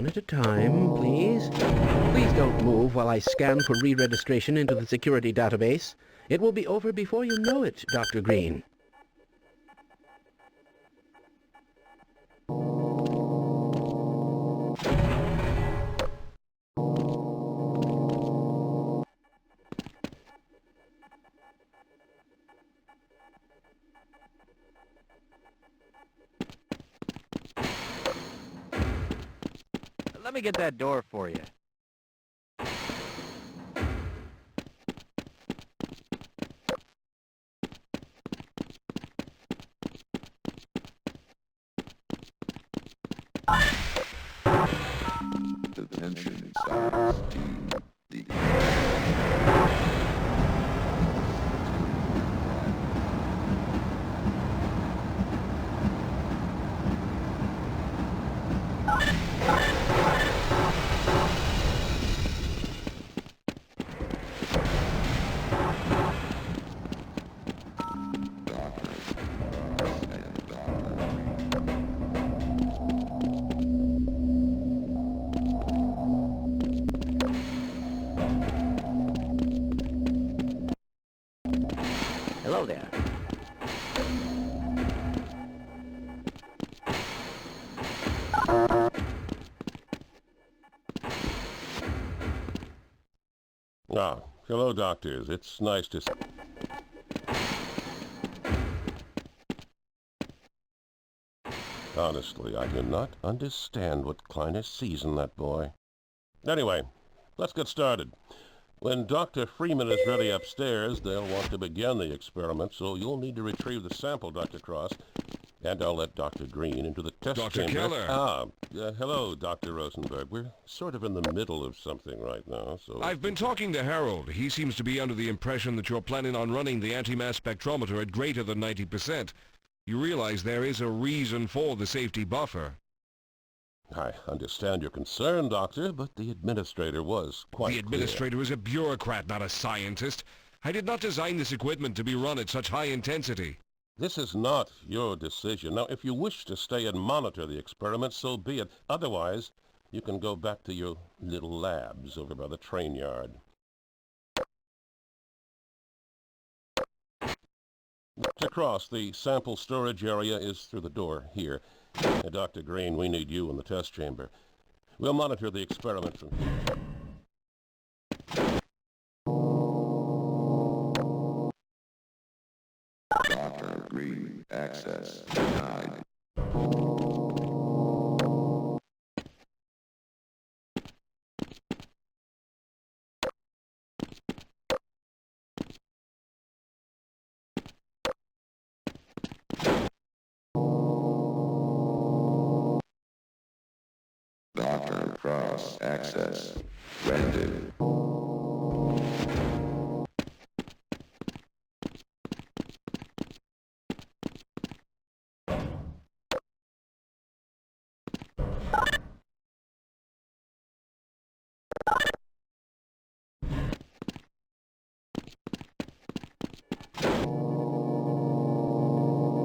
One at a time, please. Please don't move while I scan for re-registration into the security database. It will be over before you know it, Dr. Green. Let me get that door for you. Detention starts to the Hello there. Ah, hello, doctors. It's nice to... Honestly, I do not understand what Kleiner sees in that boy. Anyway, let's get started. When Dr. Freeman is ready upstairs, they'll want to begin the experiment, so you'll need to retrieve the sample, Dr. Cross. And I'll let Dr. Green into the test Dr. chamber. Keller. Hello, Dr. Rosenberg. We're sort of in the middle of something right now, so... I've been talking to Harold. He seems to be under the impression that you're planning on running the anti-mass spectrometer at greater than 90%. You realize there is a reason for the safety buffer. I understand your concern, Doctor, but the administrator was quite The administrator is a bureaucrat, not a scientist. I did not design this equipment to be run at such high intensity. This is not your decision. Now, if you wish to stay and monitor the experiment, so be it. Otherwise, you can go back to your little labs over by the train yard. To cross, the sample storage area is through the door here. Dr. Green, we need you in the test chamber. We'll monitor the experiment from here. Dr. Green access denied. Dr. Cross access granted.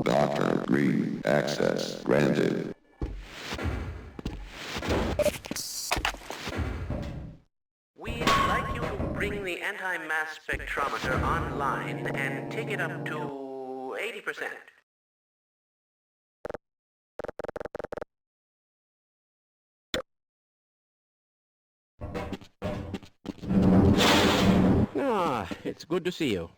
Dr. Green access granted. We'd like you to bring the anti-mass spectrometer online and take it up to 80%. Ah, it's good to see you.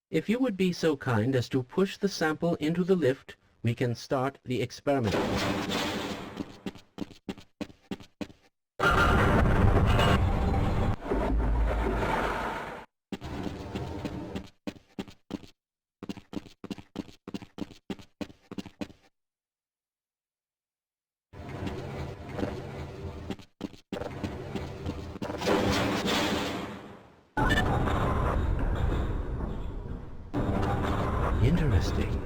If you would be so kind as to push the sample into the lift, we can start the experiment. Interesting.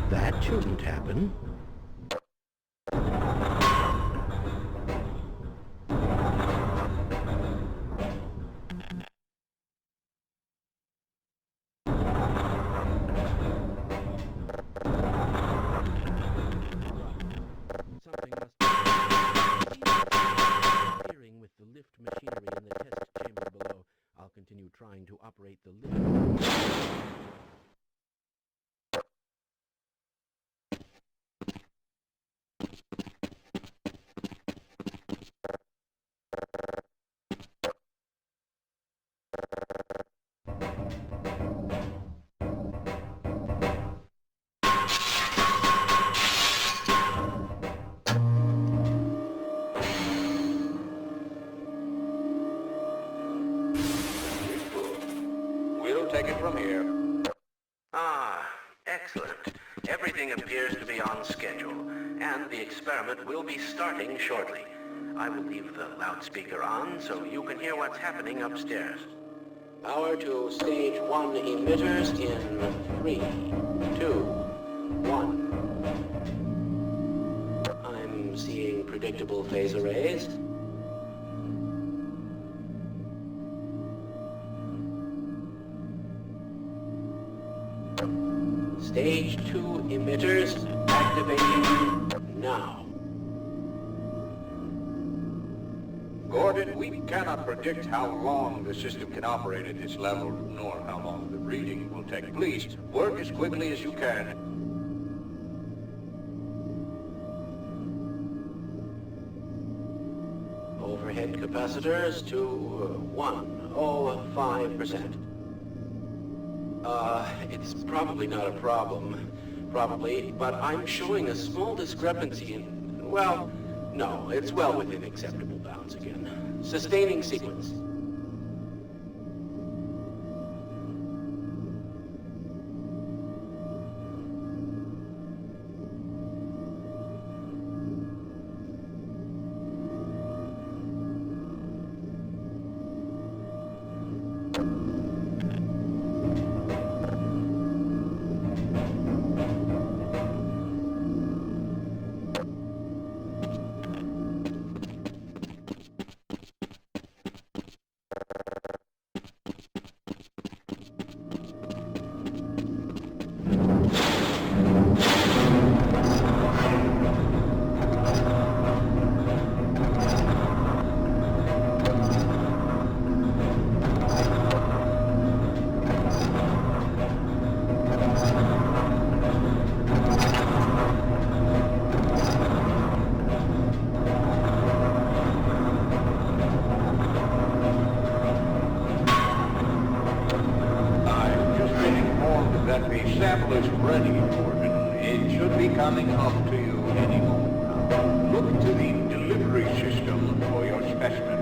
That shouldn't happen. machinery in the test chamber below. I'll continue trying to operate the lift. We'll take it from here. Ah, excellent. Everything appears to be on schedule, and the experiment will be starting shortly. I will leave the loudspeaker on so you can hear what's happening upstairs. Power to stage 1 emitters in 3, 2, 1. I'm seeing predictable phase arrays. Stage 2 emitters activating now. Gordon, we cannot predict how long the system can operate at this level, nor how long the reading will take. Please, work as quickly as you can. Overhead capacitors to 105%. It's probably not a problem. Probably, but I'm showing a small discrepancy in... Well, no, it's well within acceptable bounds again. Sustaining sequence. Sample is ready, Gordon. It should be coming up to you any moment now. Look to the delivery system for your specimen.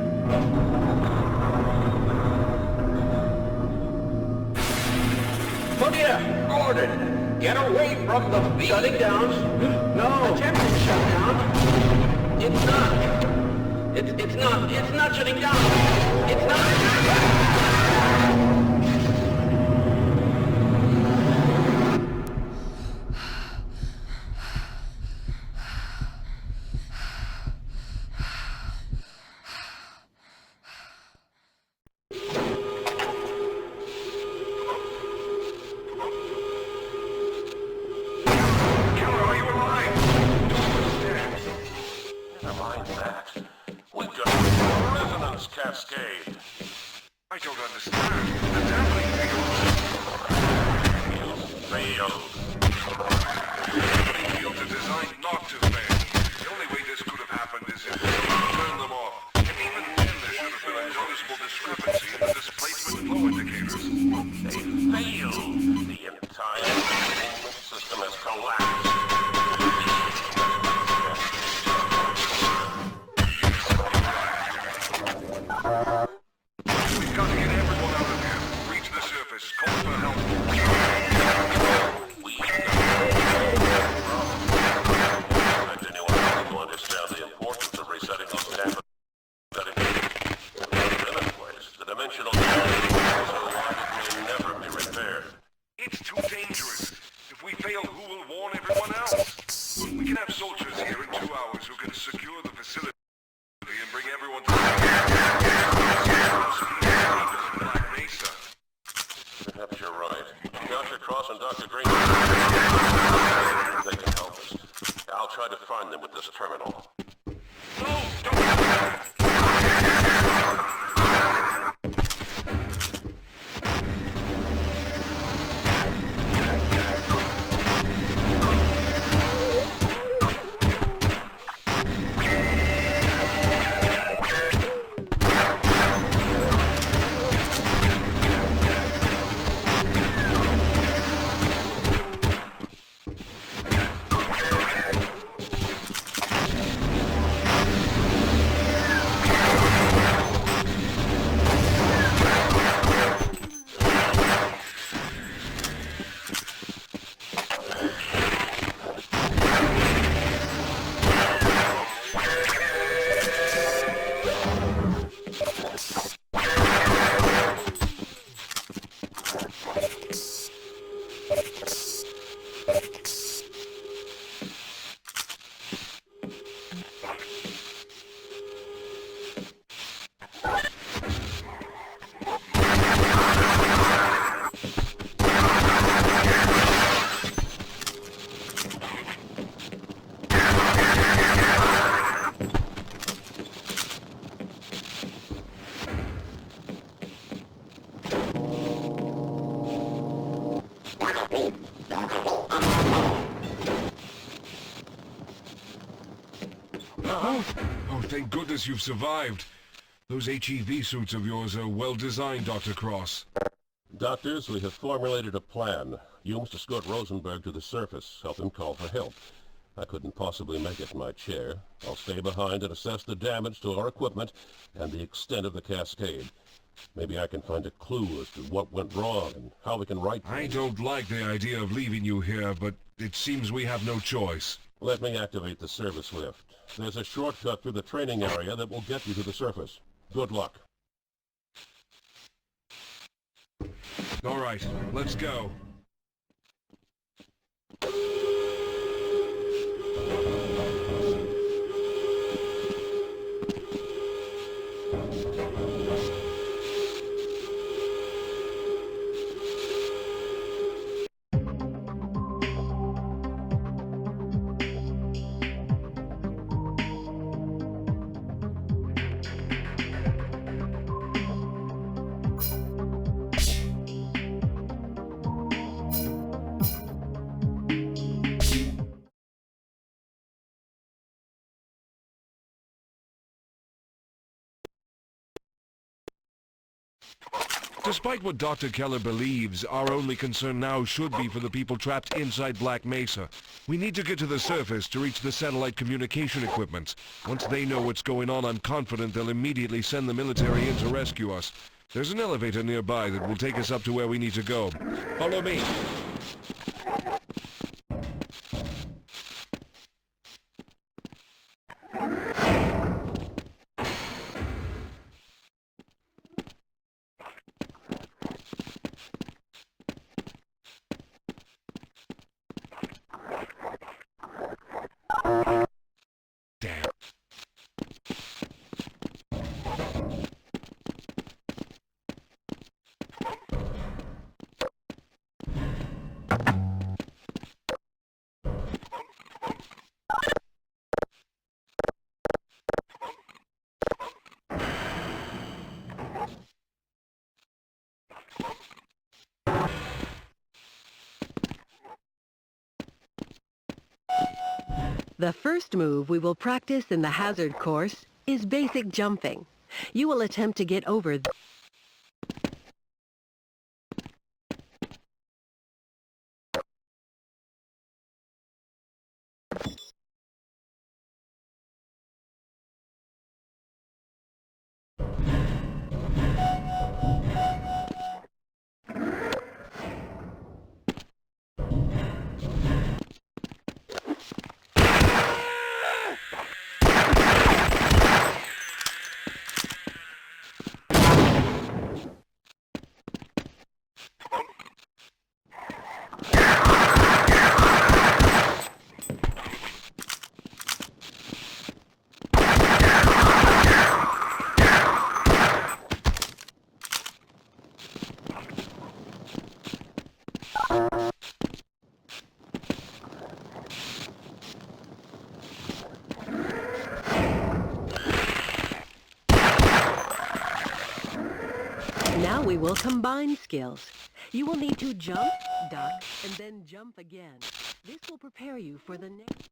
Look here, Gordon! Get away from the beam! Shutting down? No! Attempting shutdown? It's not! It's not shutting down! It's not! Cascade. I don't understand. The damping Failed. fields are designed not to fail. The only way this could have happened is if we turned them off. And even then there should have been a noticeable discrepancy in the displacement flow indicators. They failed. The entire containment system has collapsed. We've got to get everyone out of here. Reach the surface. Call for help. We got anyone else to understand the importance of resetting those Oh, thank goodness you've survived. Those HEV suits of yours are well designed, Dr. Cross. Doctors, we have formulated a plan. You must escort Rosenberg to the surface, help him call for help. I couldn't possibly make it in my chair. I'll stay behind and assess the damage to our equipment and the extent of the cascade. Maybe I can find a clue as to what went wrong and how we can right things. I don't like the idea of leaving you here, but it seems we have no choice. Let me activate the service lift. There's a shortcut through the training area that will get you to the surface. Good luck. All right, let's go. Despite what Dr. Keller believes, our only concern now should be for the people trapped inside Black Mesa. We need to get to the surface to reach the satellite communication equipment. Once they know what's going on, I'm confident they'll immediately send the military in to rescue us. There's an elevator nearby that will take us up to where we need to go. Follow me. Damn. The first move we will practice in the hazard course is basic jumping. You will attempt to get over Now we will combine skills. You will need to jump, duck, and then jump again. This will prepare you for the next...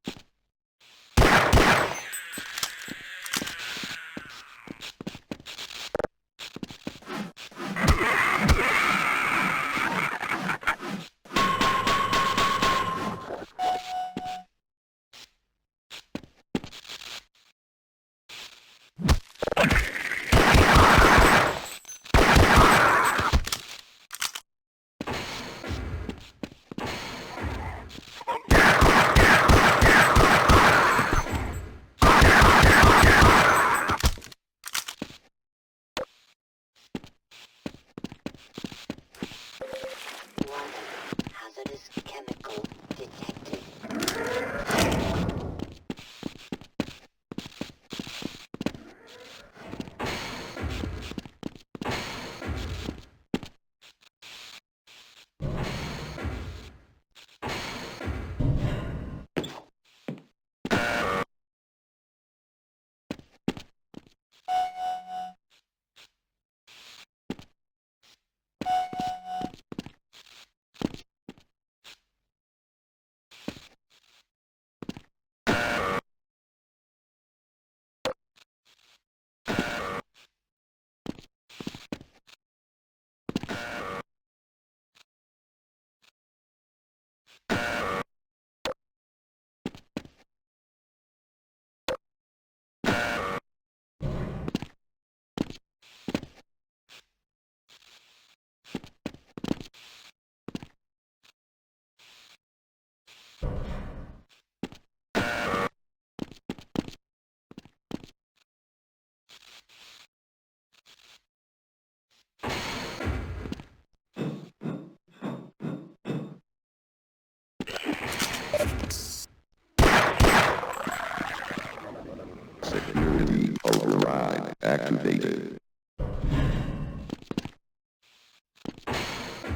activated.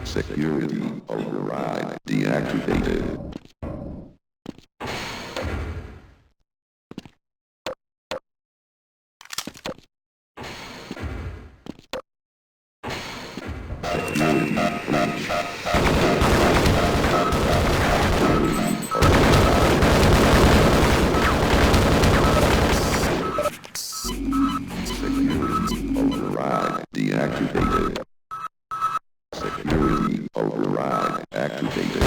Security override deactivated. Security breach. Security override deactivated. Security override activated.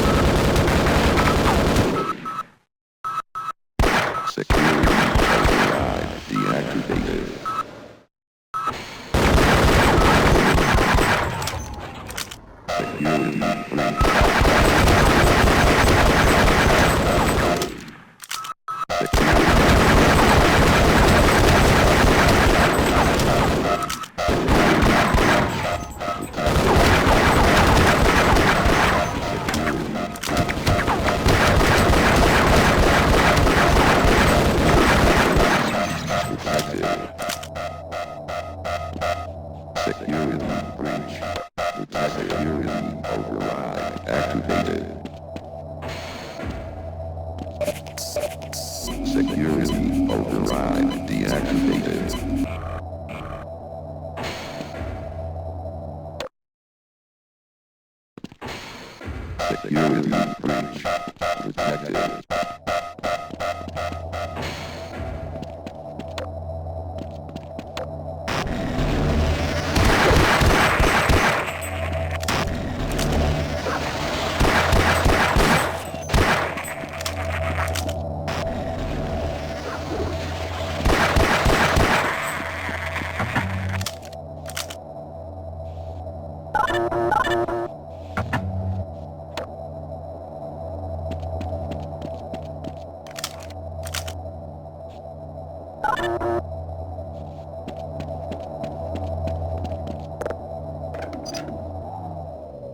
Security override deactivated. Security breach. Security breach. Security override activated. Security override deactivated. Security breach detected.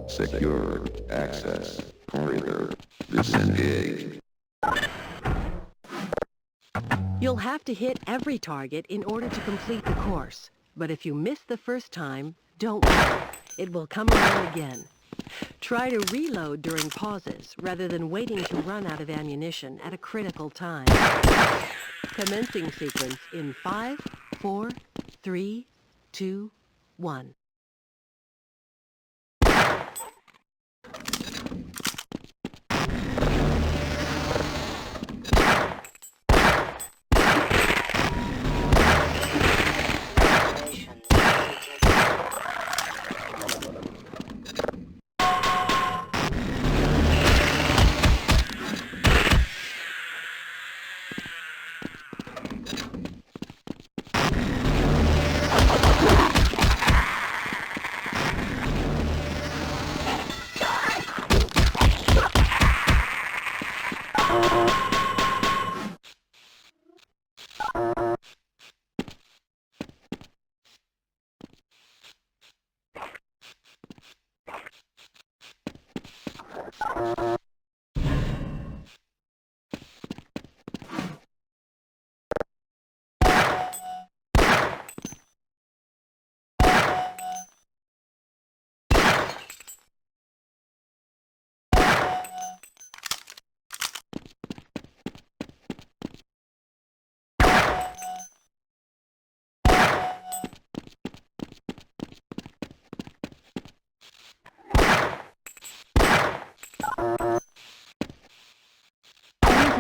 Secure access corridor disengaged. You'll have to hit every target in order to complete the course. But if you miss the first time, don't worry. It will come around again. Try to reload during pauses rather than waiting to run out of ammunition at a critical time. Commencing sequence in 5, 4, 3, 2, 1.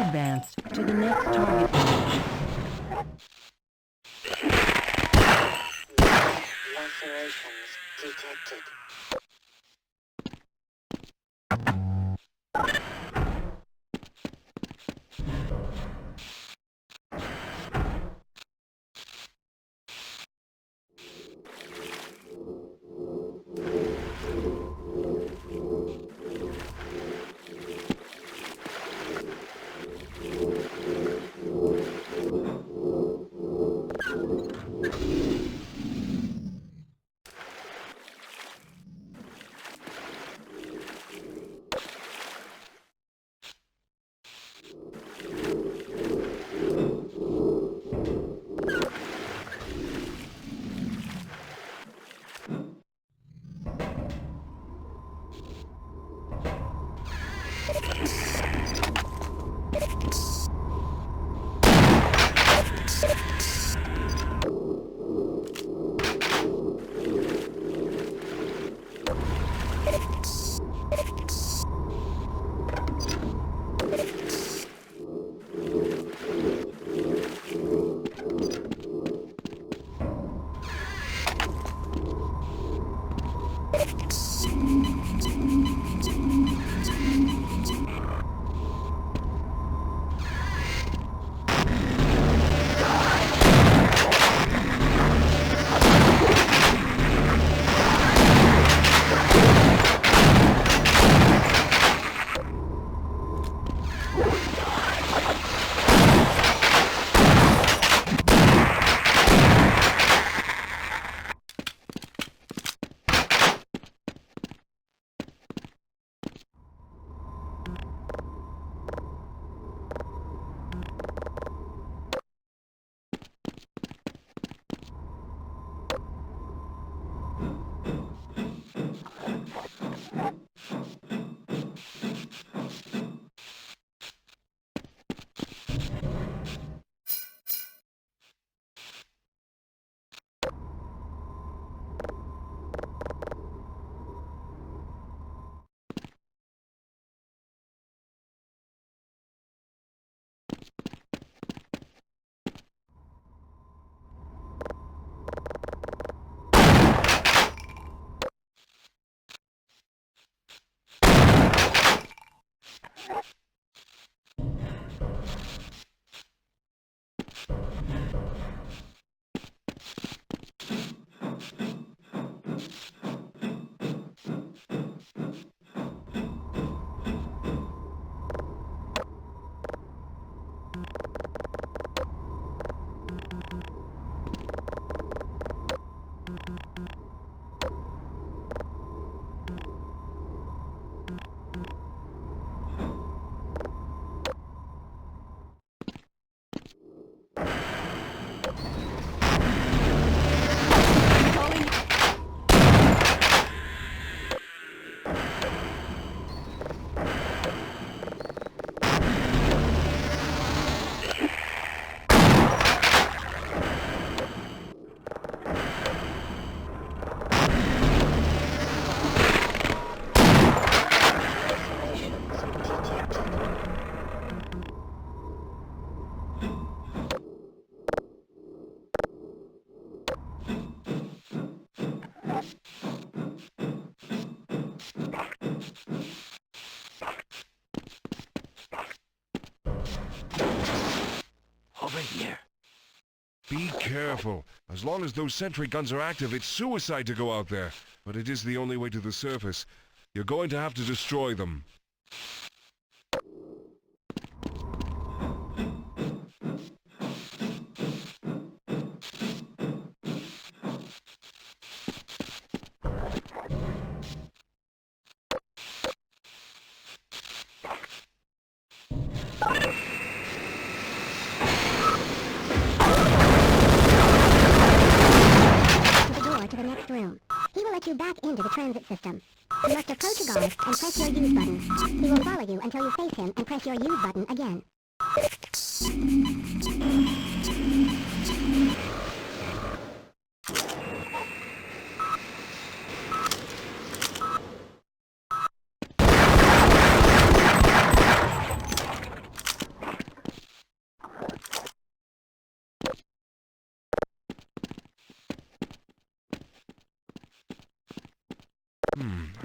Advance to the next target position. Lacerations detected. Over here. Be careful. As long as those sentry guns are active, it's suicide to go out there. But it is the only way to the surface. You're going to have to destroy them. To the next room. He will let you back into the transit system. You must approach a guard and press your use button. He will follow you until you face him and press your use button again.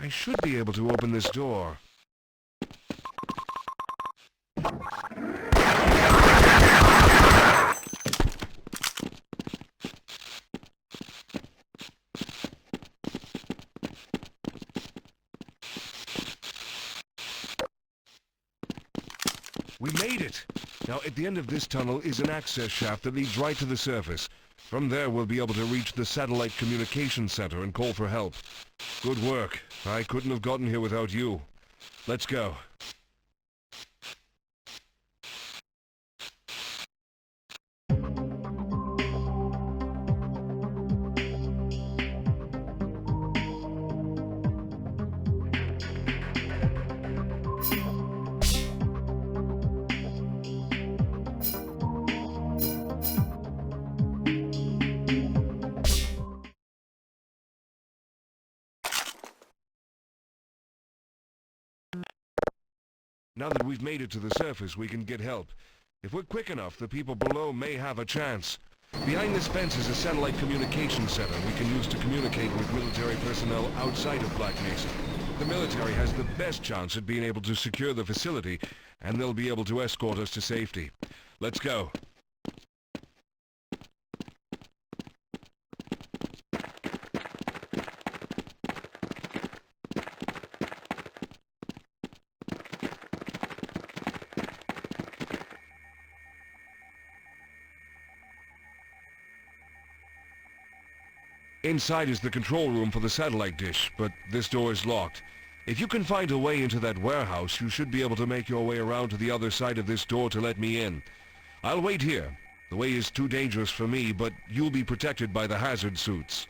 I should be able to open this door. We made it! Now, at the end of this tunnel is an access shaft that leads right to the surface. From there, we'll be able to reach the satellite communication center and call for help. Good work. I couldn't have gotten here without you. Let's go. Now that we've made it to the surface, we can get help. If we're quick enough, the people below may have a chance. Behind this fence is a satellite communication center we can use to communicate with military personnel outside of Black Mesa. The military has the best chance at being able to secure the facility, and they'll be able to escort us to safety. Let's go. Inside is the control room for the satellite dish, but this door is locked. If you can find a way into that warehouse, you should be able to make your way around to the other side of this door to let me in. I'll wait here. The way is too dangerous for me, but you'll be protected by the hazard suits.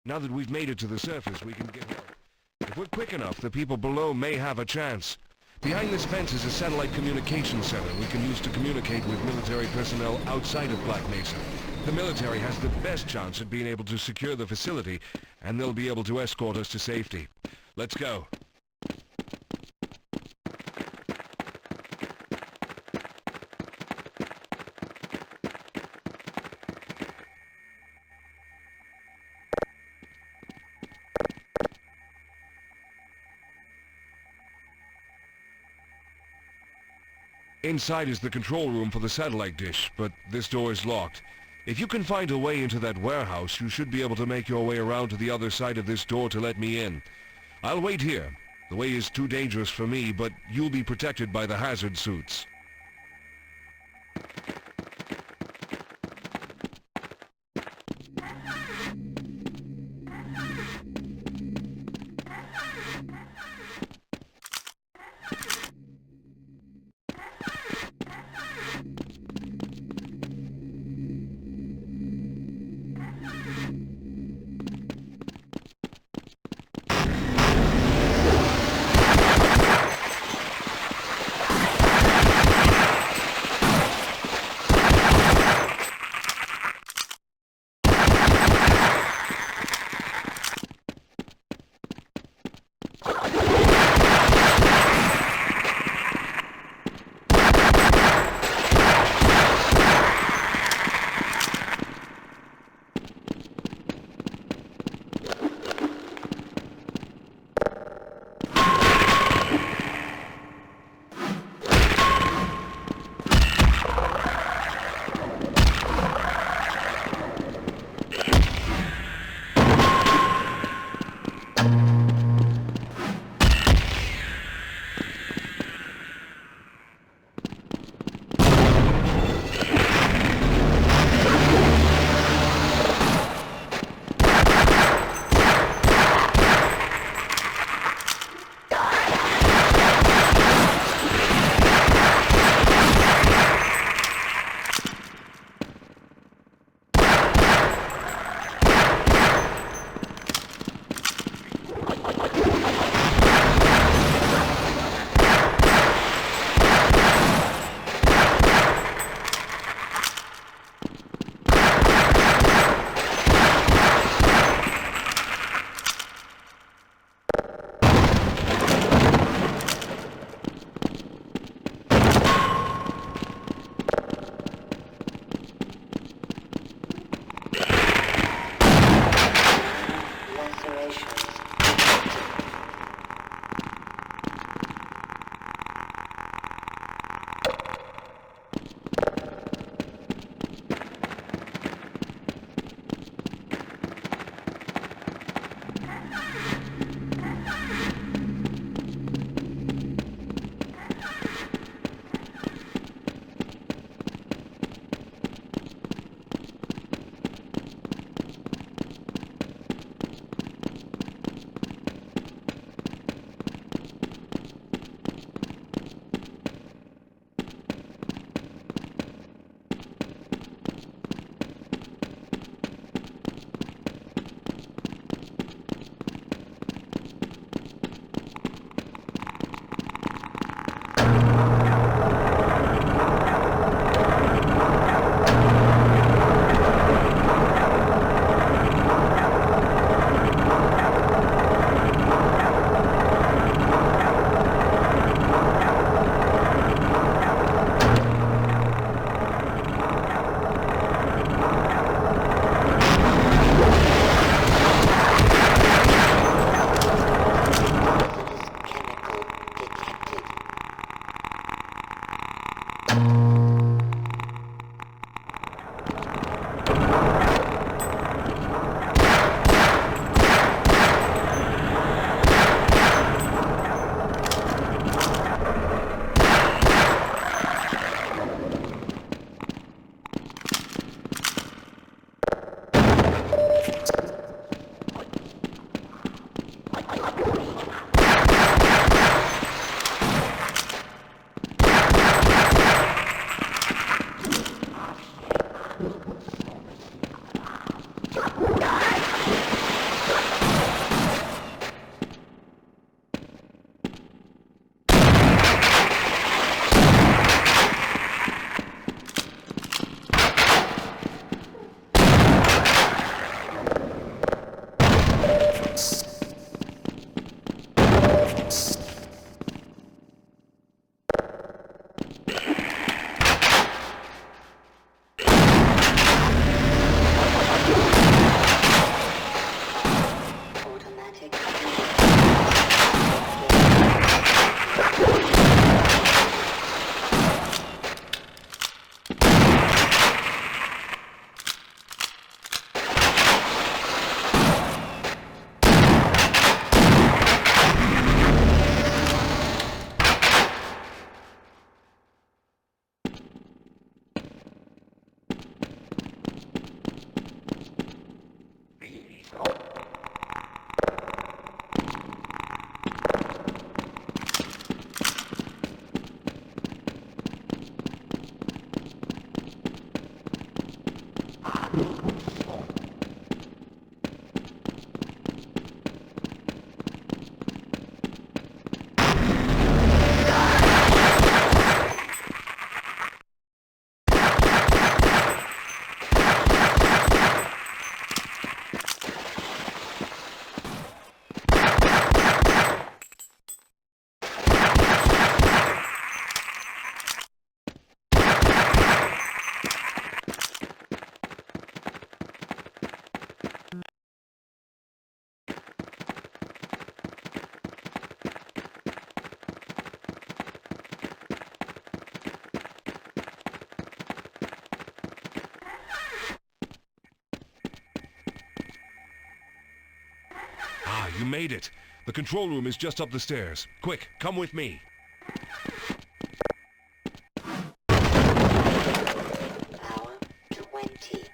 Now that we've made it to the surface, we can get help. If we're quick enough, the people below may have a chance. Behind this fence is a satellite communications center we can use to communicate with military personnel outside of Black Mesa. The military has the best chance at being able to secure the facility, and they'll be able to escort us to safety. Let's go. Inside is the control room for the satellite dish, but this door is locked. If you can find a way into that warehouse, you should be able to make your way around to the other side of this door to let me in. I'll wait here. The way is too dangerous for me, but you'll be protected by the hazard suits. You made it. The control room is just up the stairs. Quick, come with me. Power 25%.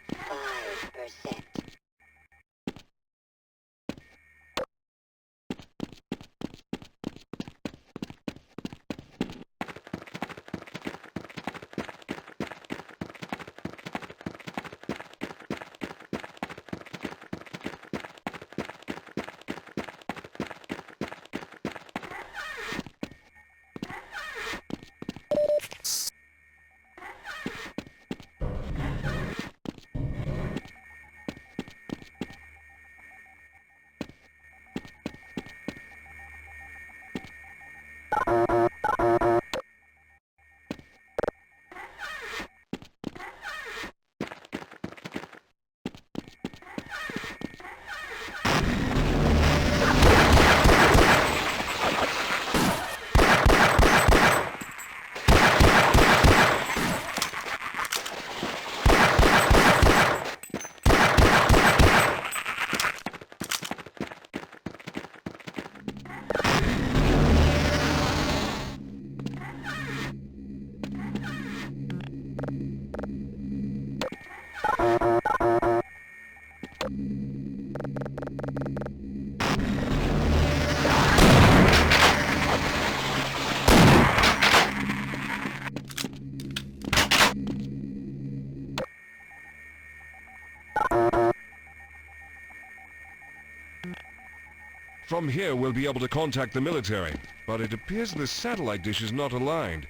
From here, we'll be able to contact the military, but it appears the satellite dish is not aligned.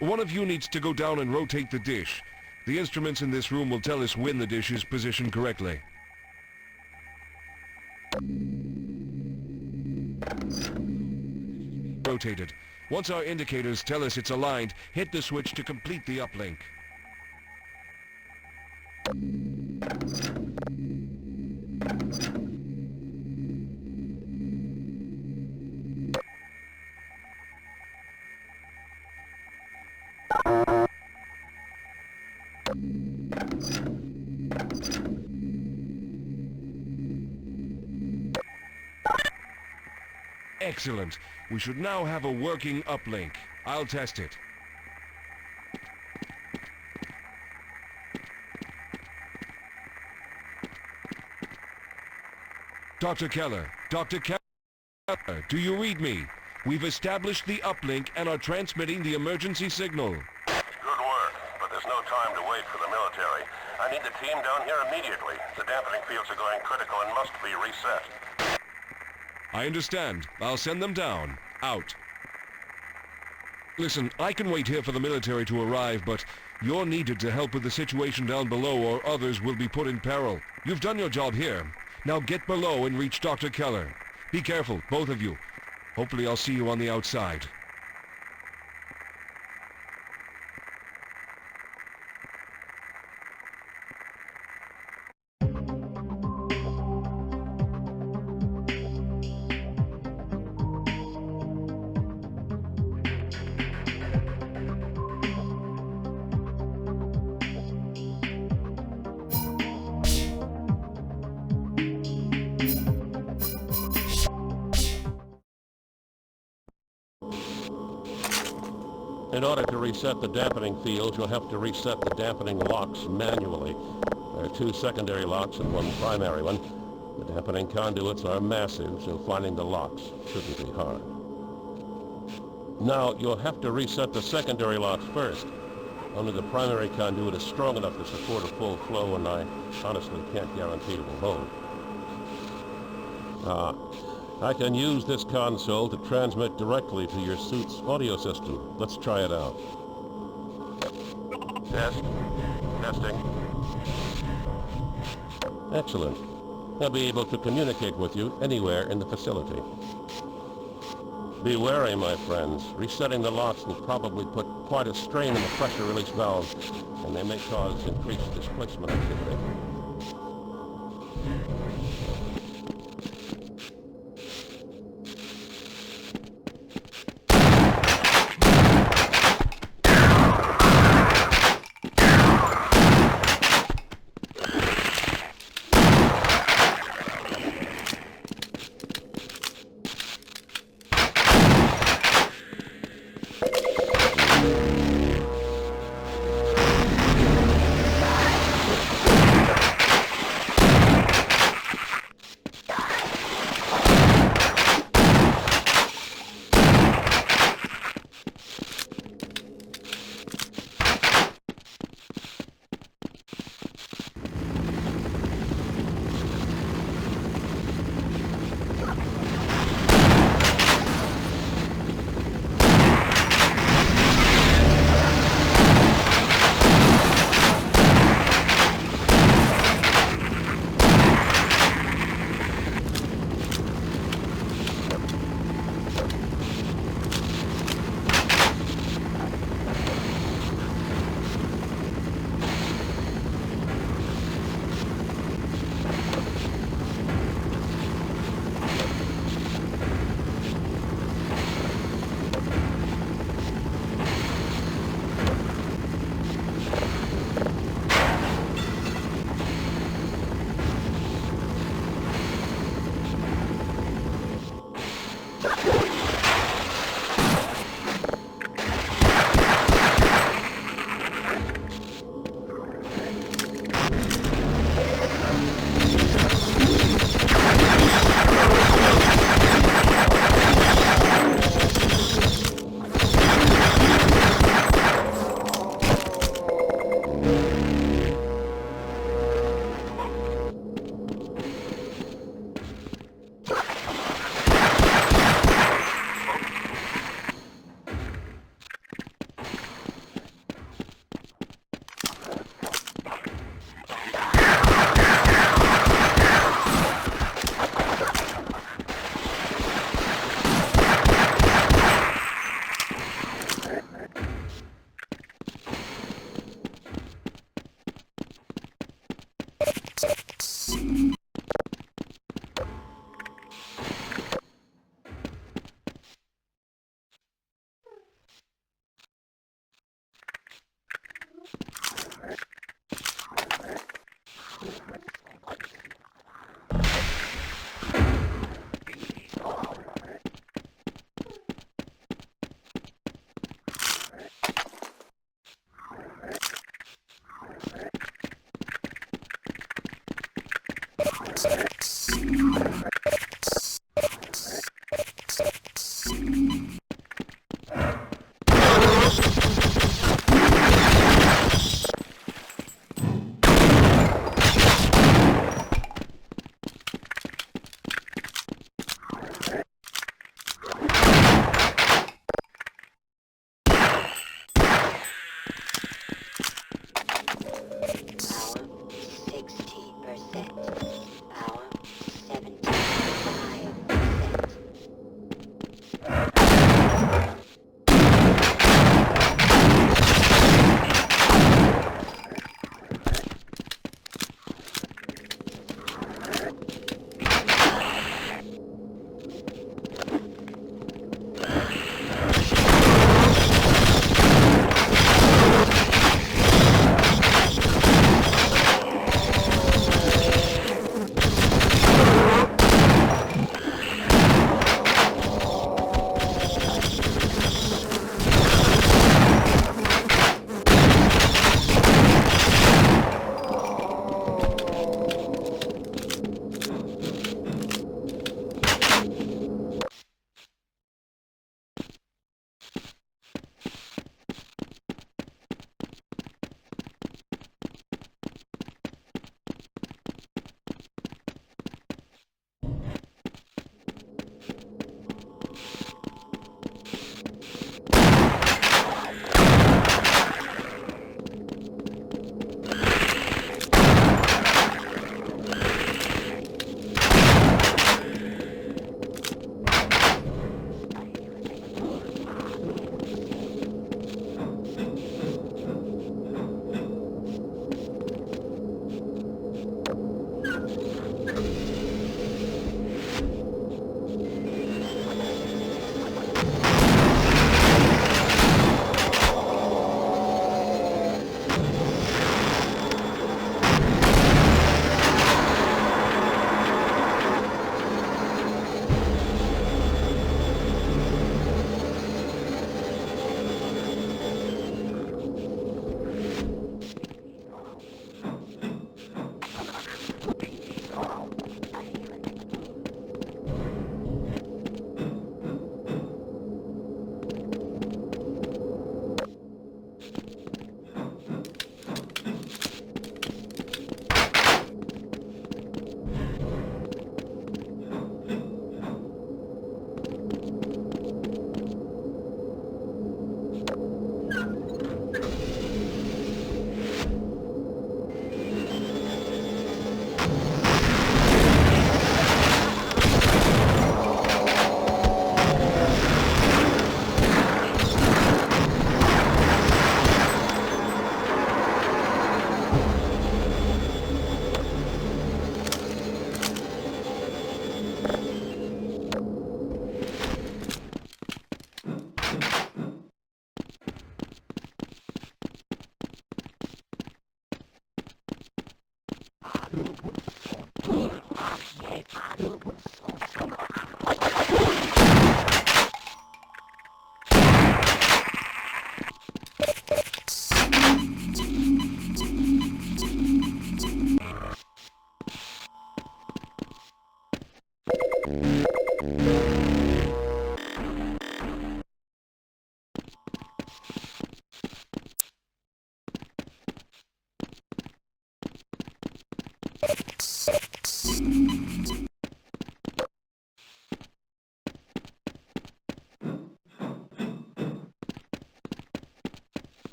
One of you needs to go down and rotate the dish. The instruments in this room will tell us when the dish is positioned correctly. Rotated. Once our indicators tell us it's aligned, hit the switch to complete the uplink. Excellent. We should now have a working uplink. I'll test it. Dr. Keller, do you read me? We've established the uplink and are transmitting the emergency signal. Good work, but there's no time to wait for the military. I need the team down here immediately. The dampening fields are going critical and must be reset. I understand. I'll send them down. Out. Listen, I can wait here for the military to arrive, but you're needed to help with the situation down below or others will be put in peril. You've done your job here. Now get below and reach Dr. Keller. Be careful, both of you. Hopefully I'll see you on the outside. In order to reset the dampening fields, you'll have to reset the dampening locks manually. There are 2 secondary locks and 1 primary one. The dampening conduits are massive, so finding the locks shouldn't be hard. Now, you'll have to reset the secondary locks first. Only the primary conduit is strong enough to support a full flow, and I honestly can't guarantee it will hold. I can use this console to transmit directly to your suit's audio system. Let's try it out. Test. Testing. Excellent. I'll be able to communicate with you anywhere in the facility. Be wary, my friends. Resetting the locks will probably put quite a strain on the pressure release valve, and they may cause increased displacement activity.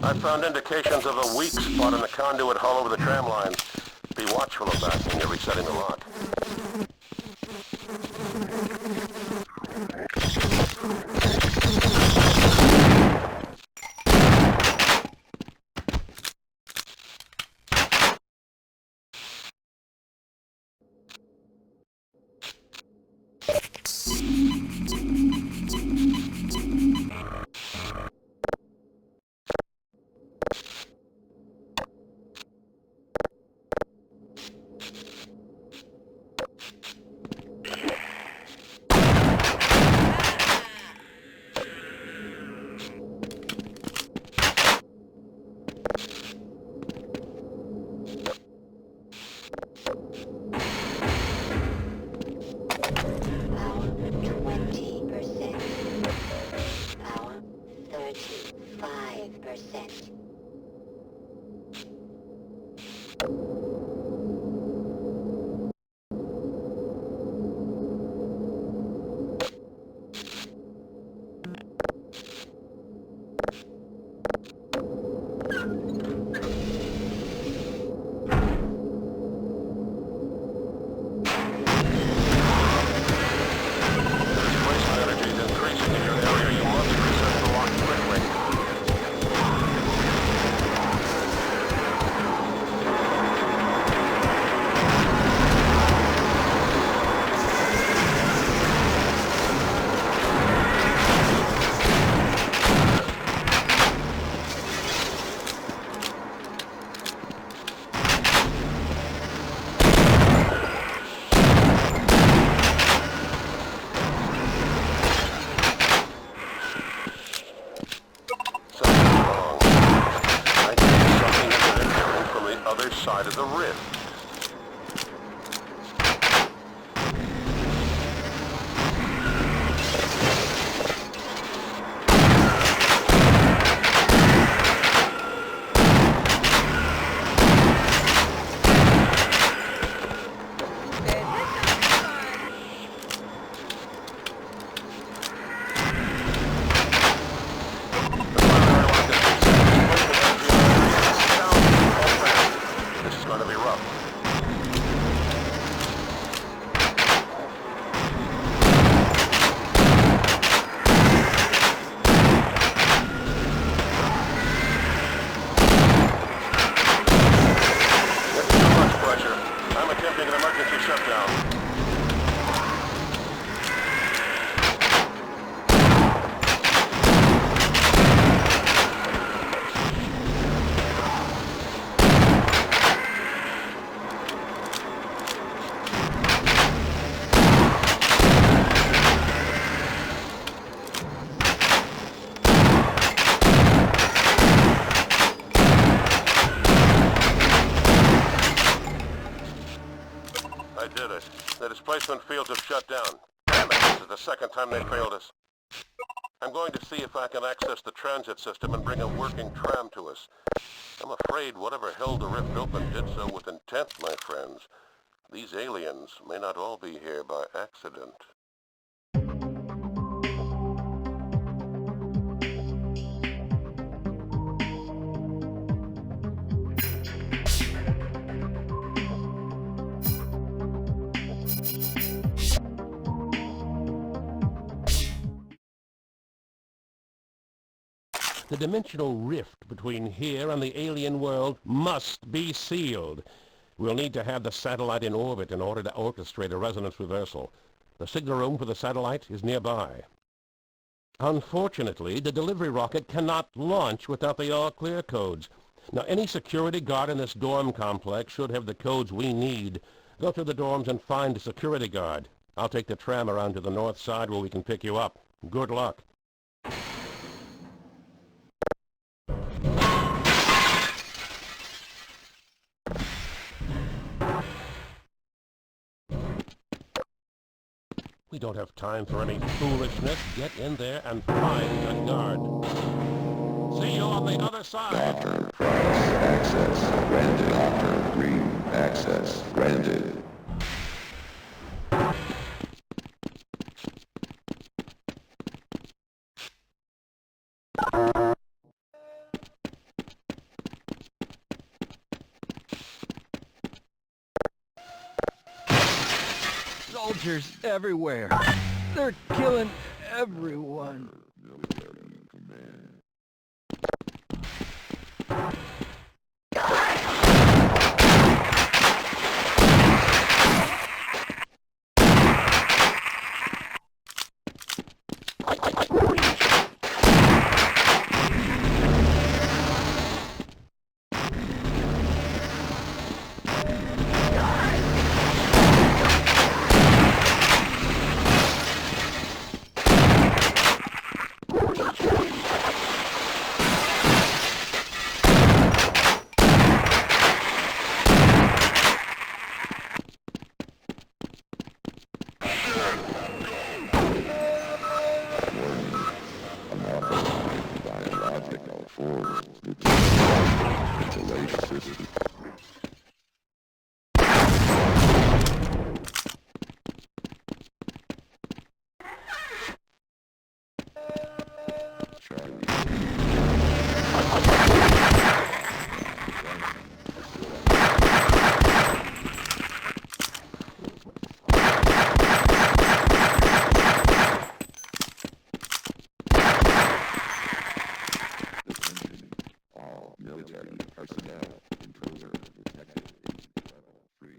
I found indications of a weak spot in the conduit hull over the tram lines. Be watchful of that when you're resetting the lock. Side of the rift. I did it. The displacement fields have shut down. Damn it, this is the second time they failed us. I'm going to see if I can access the transit system and bring a working tram to us. I'm afraid whatever held the rift open did so with intent, my friends. These aliens may not all be here by accident. The dimensional rift between here and the alien world must be sealed. We'll need to have the satellite in orbit in order to orchestrate a resonance reversal. The signal room for the satellite is nearby. Unfortunately, the delivery rocket cannot launch without the all-clear codes. Now, any security guard in this dorm complex should have the codes we need. Go through the dorms and find the security guard. I'll take the tram around to the north side where we can pick you up. Good luck. We don't have time for any foolishness. Get in there and find a guard. See you on the other side. Dr. Price, access granted. Dr. Green, access granted. Soldiers everywhere. They're killing everyone. Military command. Biological force. Ventilation system. All military personnel, intruder detected in level 3.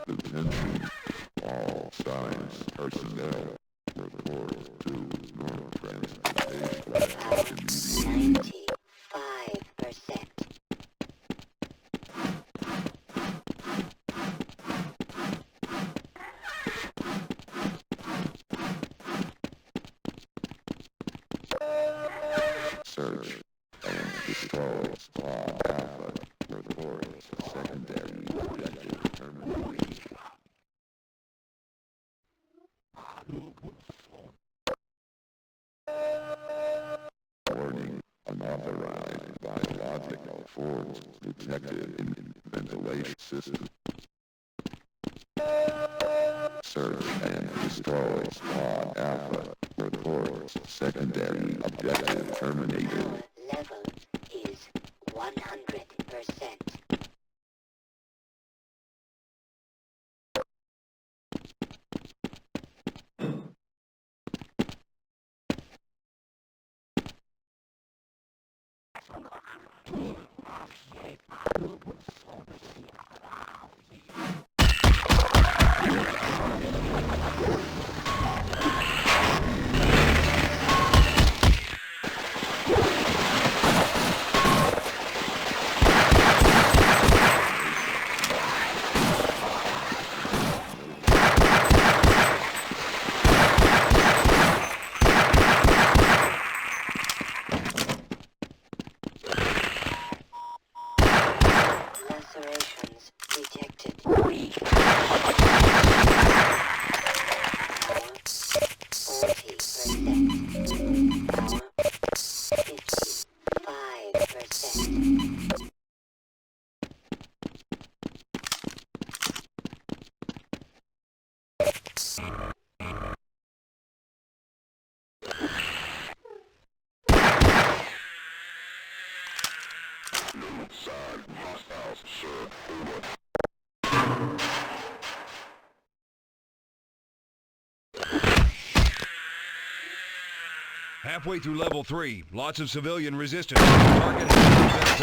Attention, all science personnel, report to North Transportation Immediately. 95%. Search and destroy Squad Alpha. Report secondary objective termination. Warning, unauthorized biological force detected in ventilation system. Search and destroy Squad Alpha. Report secondary objective terminated. Level is 100%. Lacerations detected. 40%. Power 55%. Halfway through level 3, lots of civilian resistance. Target has been acquired.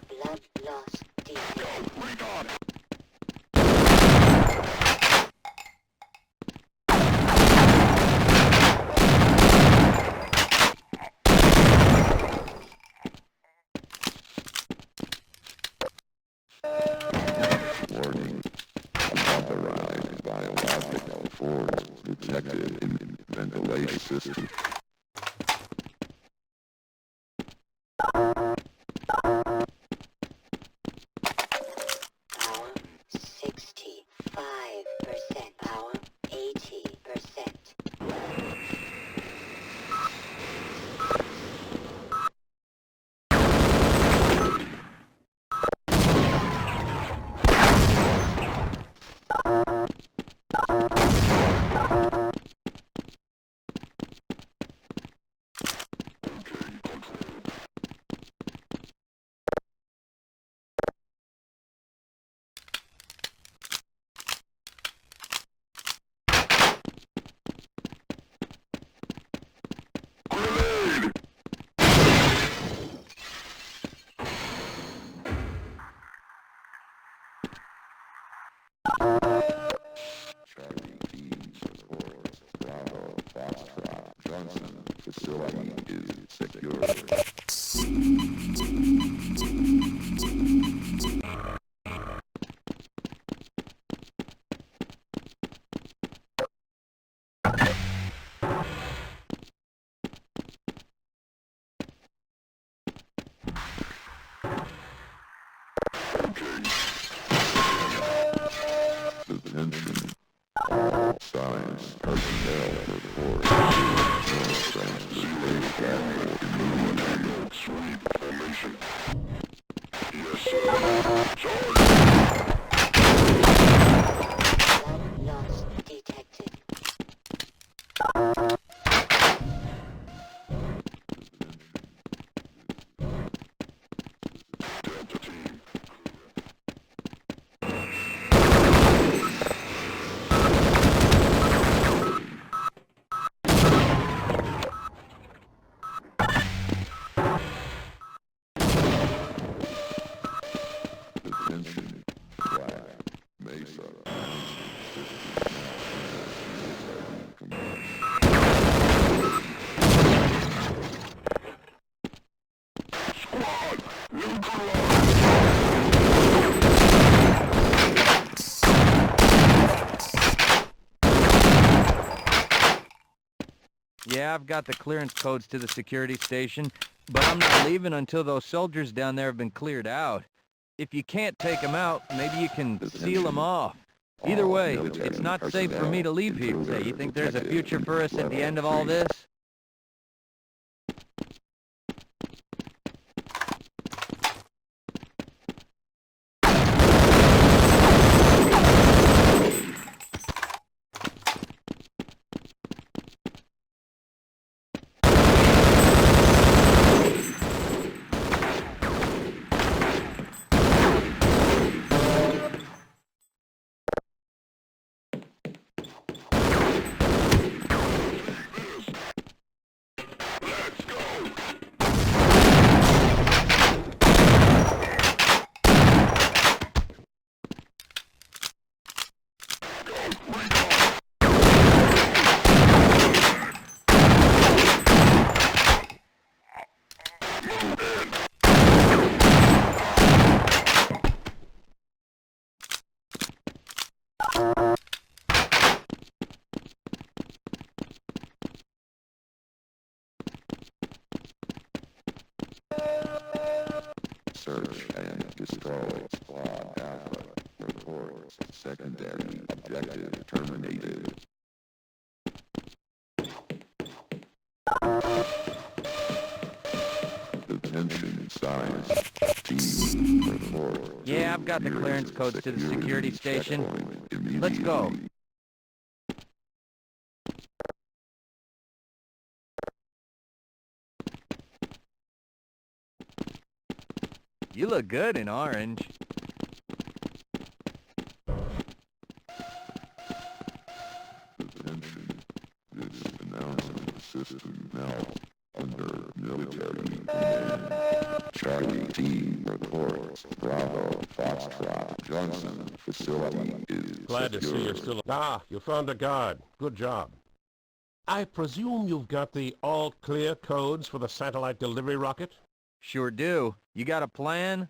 Blood loss detected. Warning. Unauthorized biological force detected in ventilation system. Power 65%. Power 80%. Charlie Team supports Bravo Foxtrot Johnson. Facility is secure. Blood loss detected. Attention, Black Mesa. Yeah, I've got the clearance codes to the security station, but I'm not leaving until those soldiers down there have been cleared out. If you can't take them out, maybe you can seal them off. Either way, it's not safe for me to leave here. Hey, you think there's a future for us at the end of all this? Search and destroy Squad Alpha. Reports secondary objective terminated. Attention science team. Report. Yeah, I've got the clearance codes to the security station. Let's go. You look good in orange. Attention. This announcement system now under military command. Charlie team reports Bravo Foxtrot Johnson facility is Glad to see you're still... Ah, you found a guard. Good job. I presume you've got the all-clear codes for the satellite delivery rocket? Sure do. You got a plan?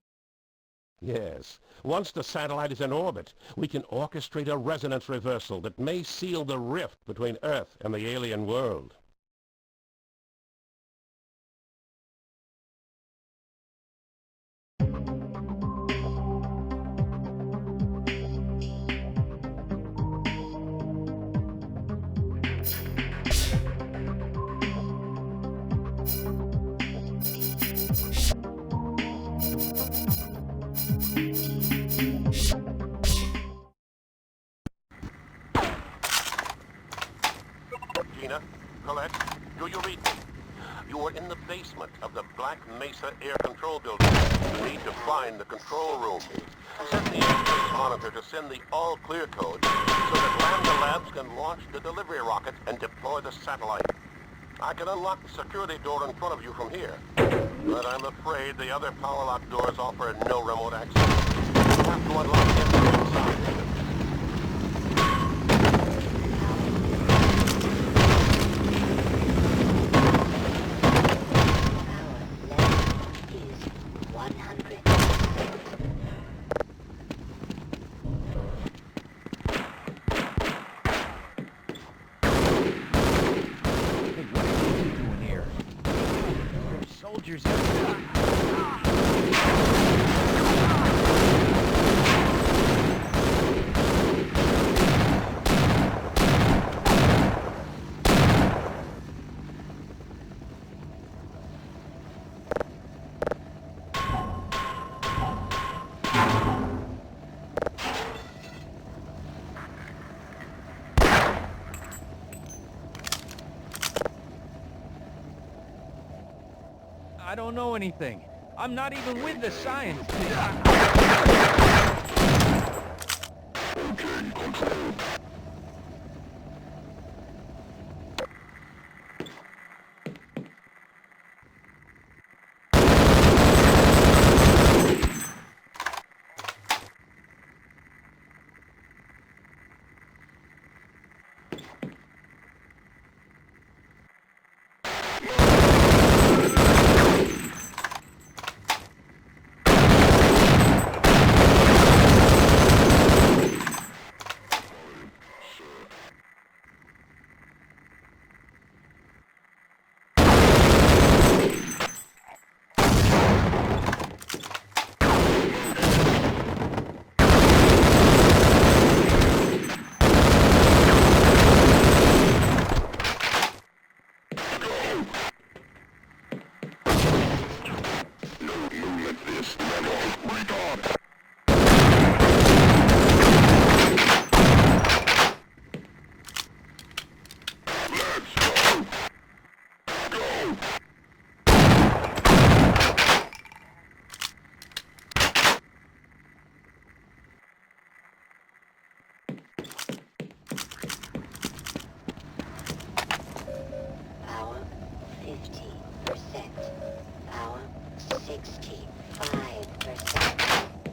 Yes. Once the satellite is in orbit, we can orchestrate a resonance reversal that may seal the rift between Earth and the alien world. Gina, Colette, do you read me? You are in the basement of the Black Mesa Air Control Building. You need to find the control room. Set the airspace monitor to send the all-clear code so that Lambda Labs can launch the delivery rocket and deploy the satellite. I can unlock the security door in front of you from here, but I'm afraid the other power lock doors offer no remote access. You have to unlock them from inside. Is 100. Hey, what are you doing here? There's soldiers outside. I don't know anything. I'm not even with the science team. Okay, control. Power 50%. Power 65%.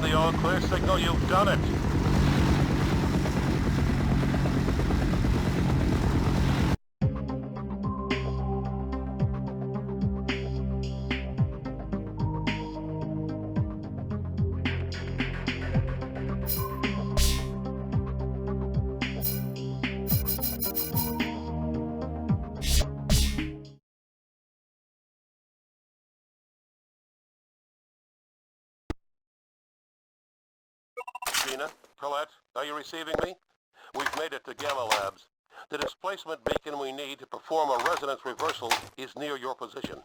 Find the all clear signal, you've done it. Gina, Colette, are you receiving me? We've made it to Gamma Labs. The displacement beacon we need to perform a resonance reversal is near your position.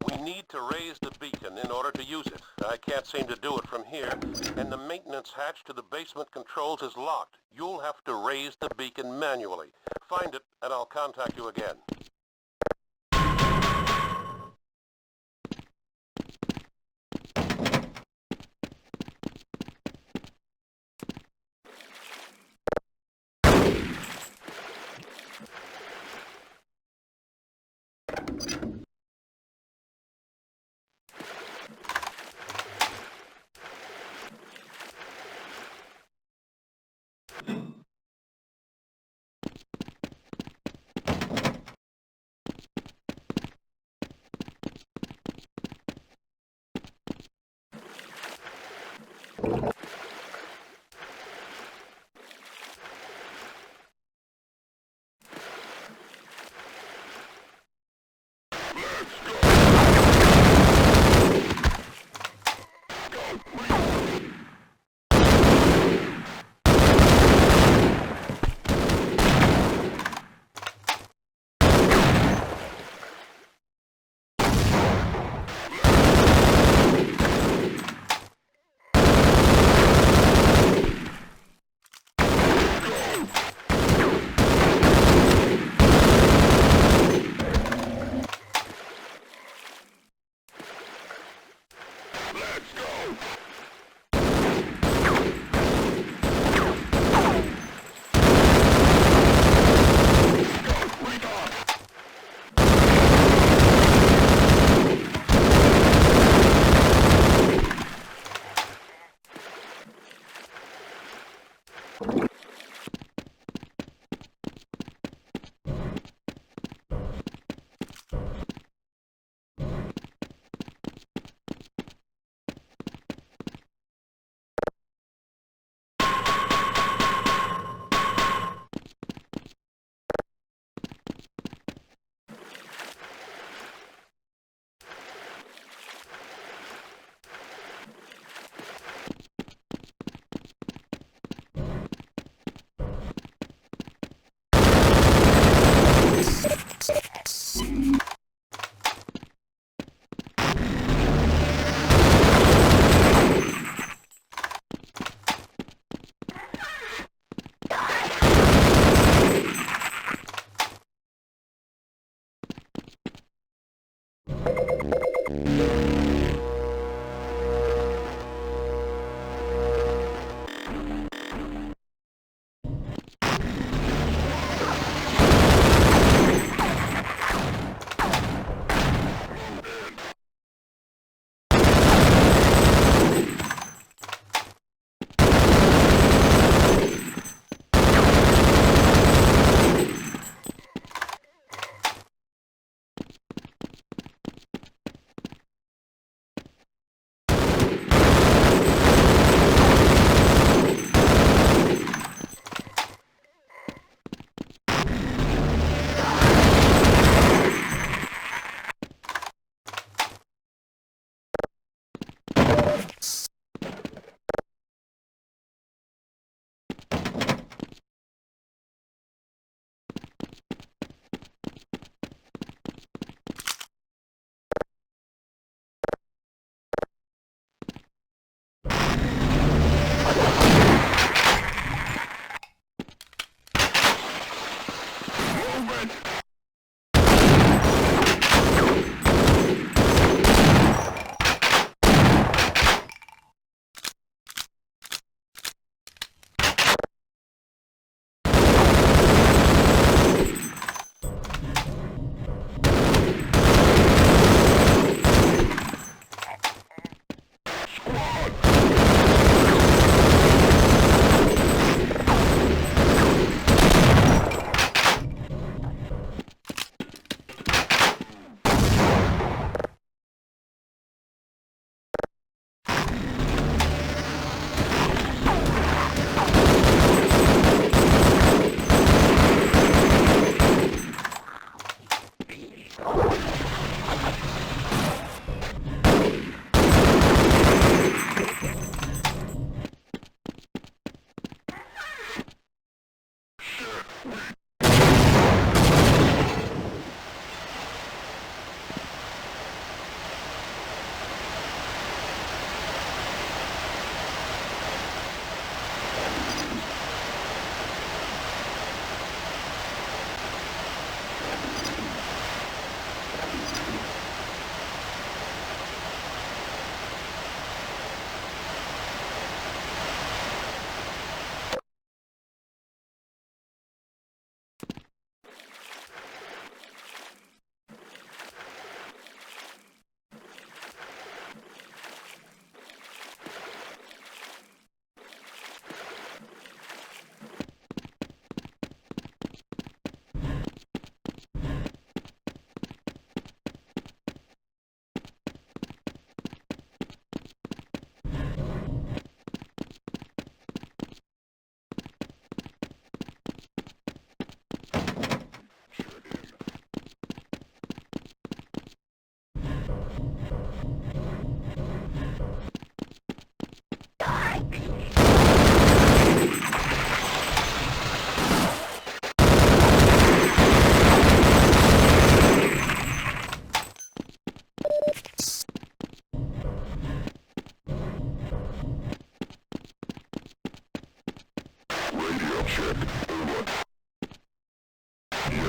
We need to raise the beacon in order to use it. I can't seem to do it from here, and the maintenance hatch to the basement controls is locked. You'll have to raise the beacon manually. Find it, and I'll contact you again.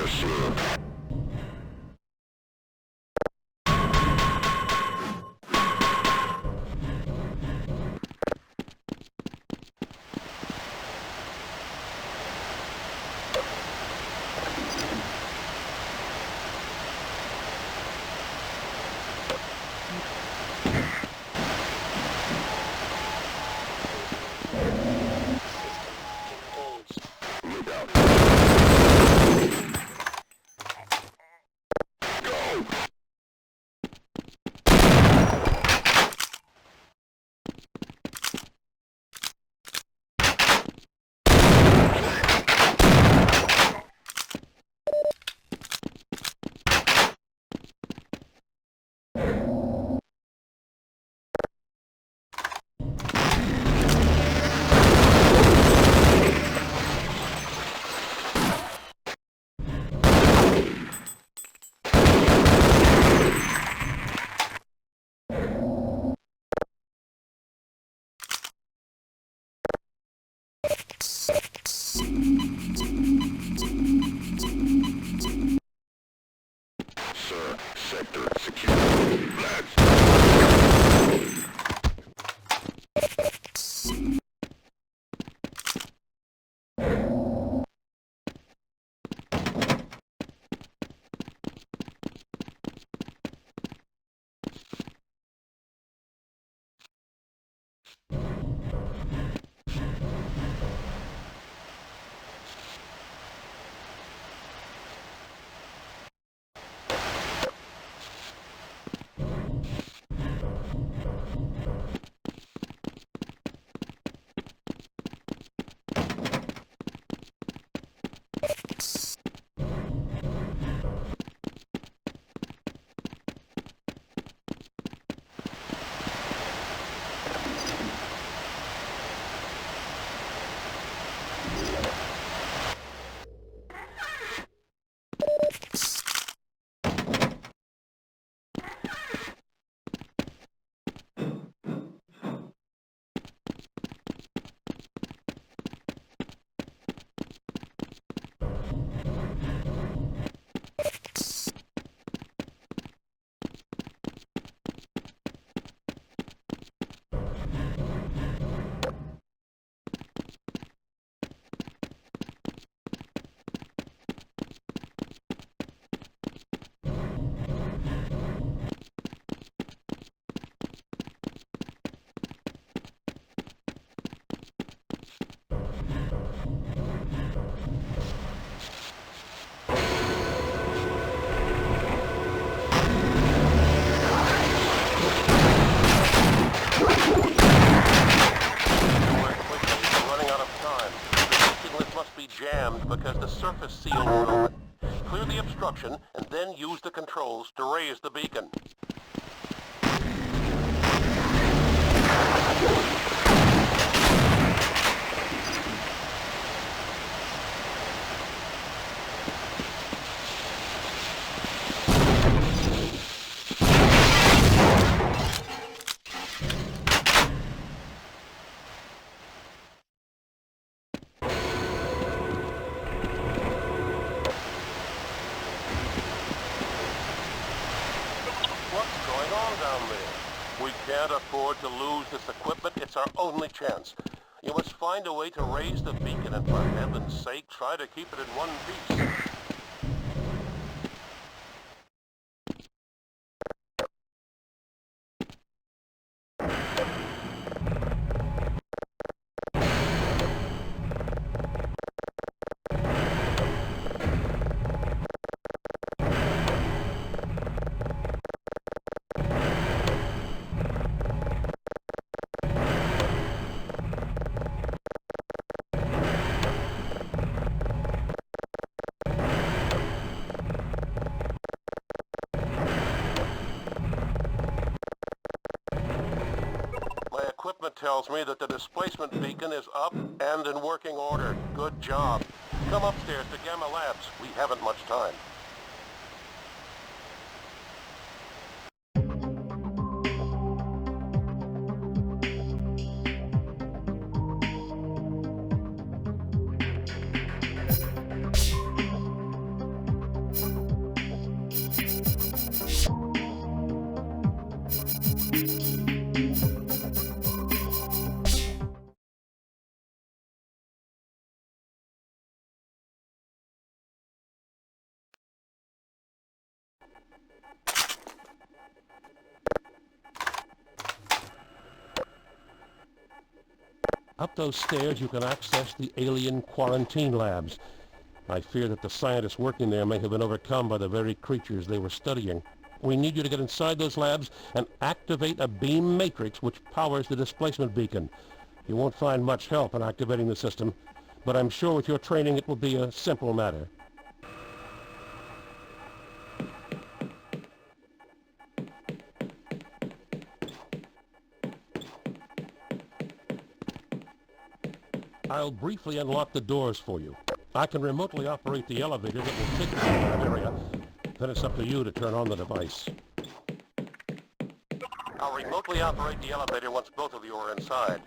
Yes, sir. Look out. Go! Sir, sector secure. Let's jammed because the surface seal won't open. Clear the obstruction and then use the controls to raise the beacon. We can't afford to lose this equipment. It's our only chance. You must find a way to raise the beacon and for heaven's sake, try to keep it in one piece. Equipment tells me that the displacement beacon is up and in working order. Good job. Come upstairs to Gamma Labs. We haven't much time. Up those stairs, you can access the alien quarantine labs. I fear that the scientists working there may have been overcome by the very creatures they were studying. We need you to get inside those labs and activate a beam matrix which powers the displacement beacon. You won't find much help in activating the system, but I'm sure with your training it will be a simple matter. I'll briefly unlock the doors for you. I can remotely operate the elevator that will take you to that area. Then it's up to you to turn on the device. I'll remotely operate the elevator once both of you are inside.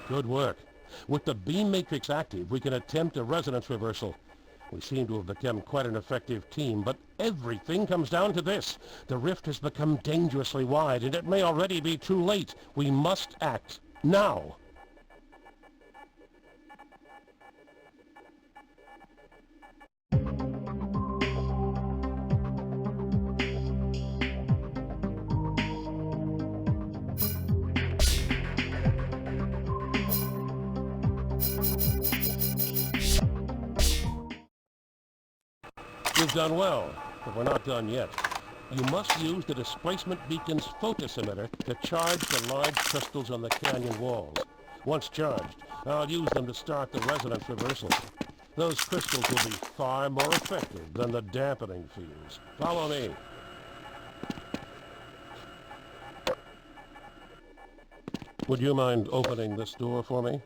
Good work. With the beam matrix active, we can attempt a resonance reversal. We seem to have become quite an effective team, but everything comes down to this. The rift has become dangerously wide, and it may already be too late. We must act now. You've done well, but we're not done yet. You must use the displacement beacon's photometer to charge the large crystals on the canyon walls. Once charged, I'll use them to start the resonance reversal. Those crystals will be far more effective than the dampening fuse. Follow me. Would you mind opening this door for me?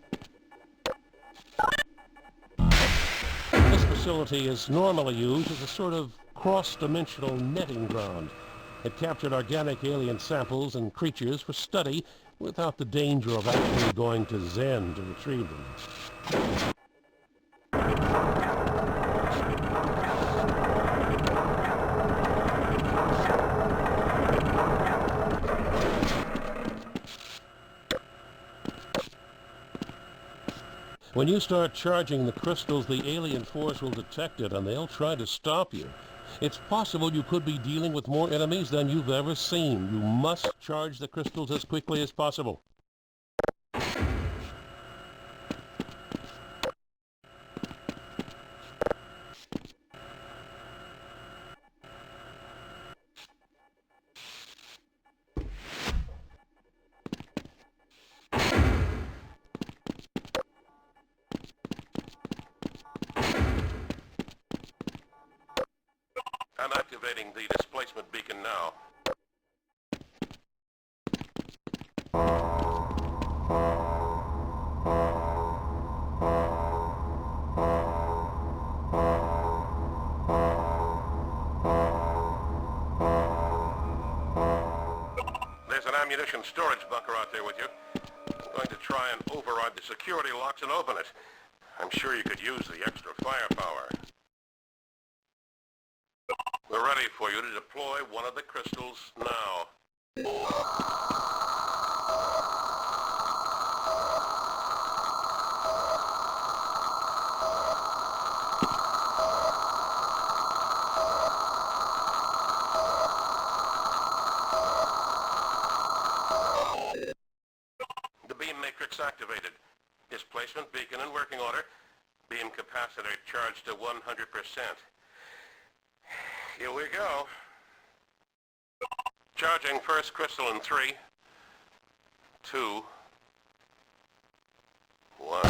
This facility is normally used as a sort of cross-dimensional netting ground. It captured organic alien samples and creatures for study without the danger of actually going to Zen to retrieve them. When you start charging the crystals, the alien force will detect it, and they'll try to stop you. It's possible you could be dealing with more enemies than you've ever seen. You must charge the crystals as quickly as possible. I'm activating the displacement beacon now. There's an ammunition storage bunker out there with you. I'm going to try and override the security locks and open it. I'm sure you could use the extra firepower. We're ready for you to deploy one of the crystals now. The beam matrix activated. Displacement beacon in working order. Beam capacitor charged to 100%. Here we go. Charging first crystal in 3, 2, 1.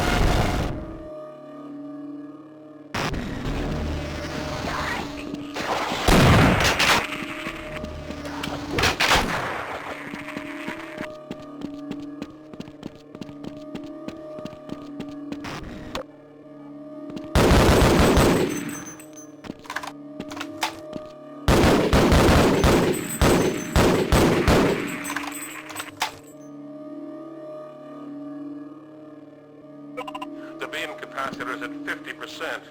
The beam capacitor is at 50%.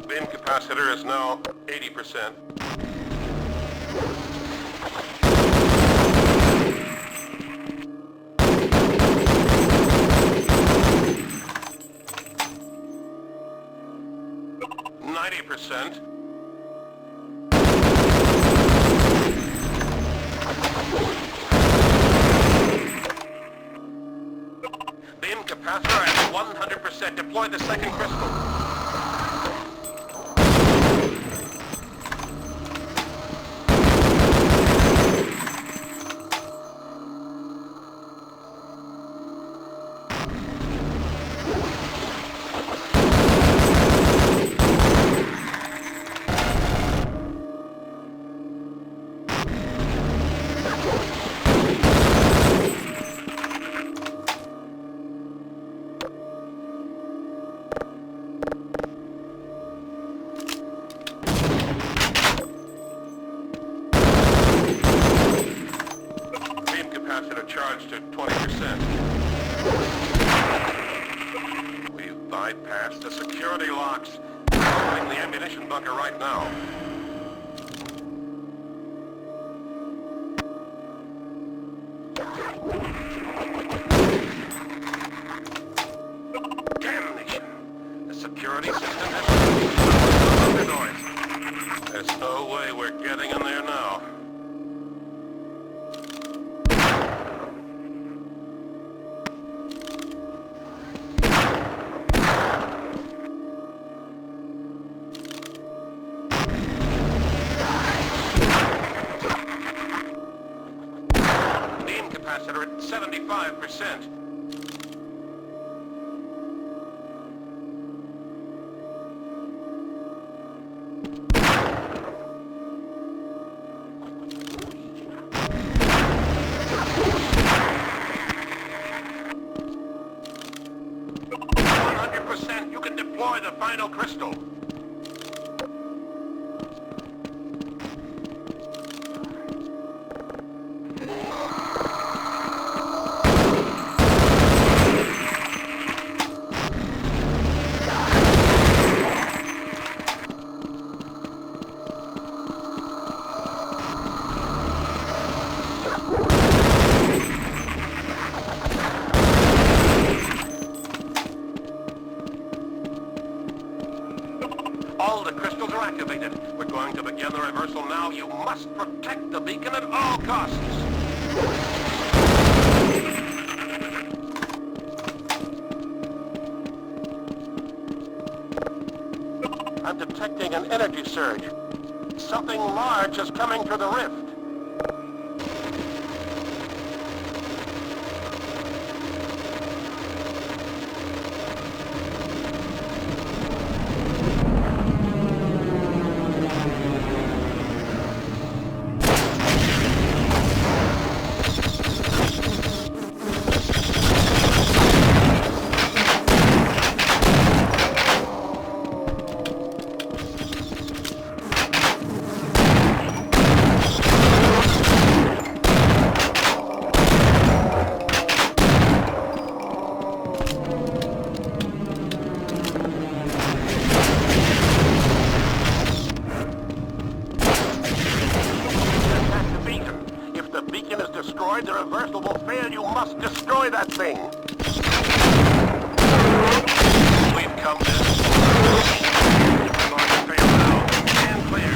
Beam capacitor is now 80%. Beam capacitor at 100%. Deploy the second crystal. under 20%. We've bypassed the security locks. We're opening the ammunition bunker right now. Damnation! The security system has the noise. There's no way we're getting in there now. Beam capacitor at 75%. You can deploy the final crystal. All the crystals are activated. We're going to begin the reversal now. You must protect the beacon at all costs. I'm detecting an energy surge. Something large is coming through the rift. Destroyed, the reversal will fail. You must destroy that thing. We've come this far. We're going to fail now. Stand clear.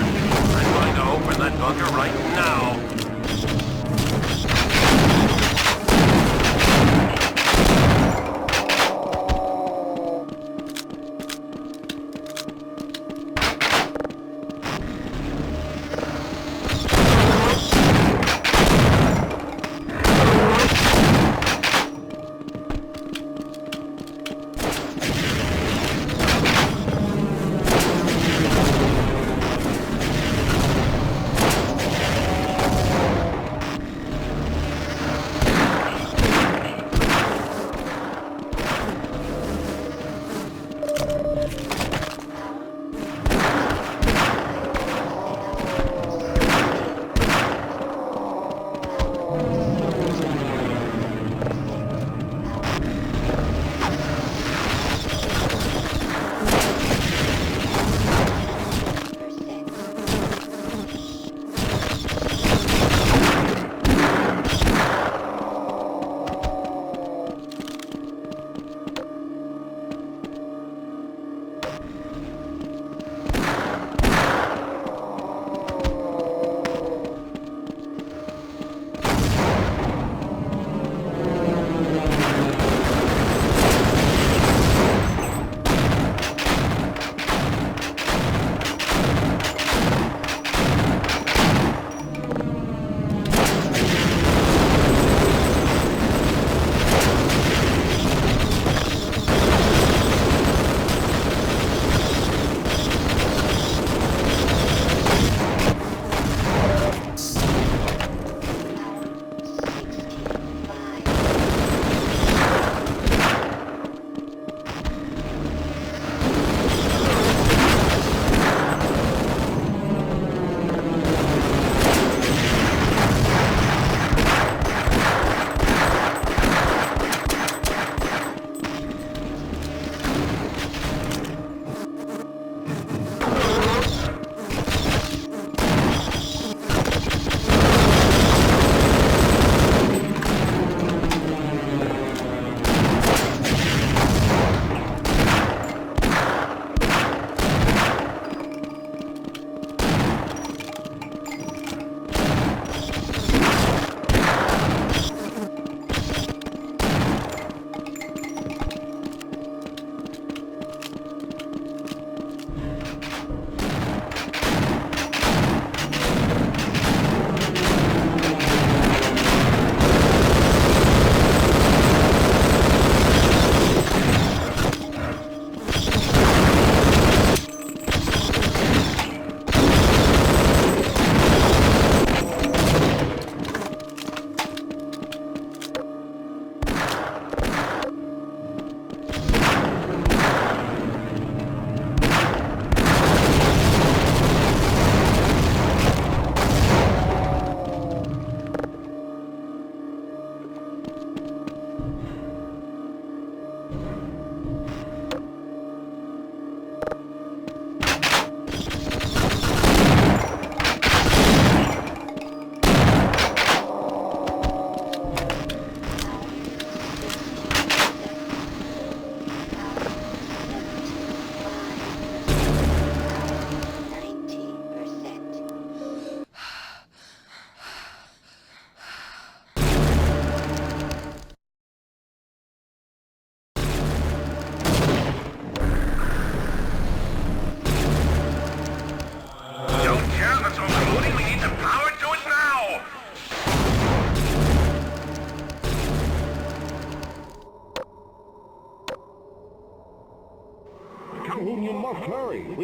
I'm going to open that bunker right now.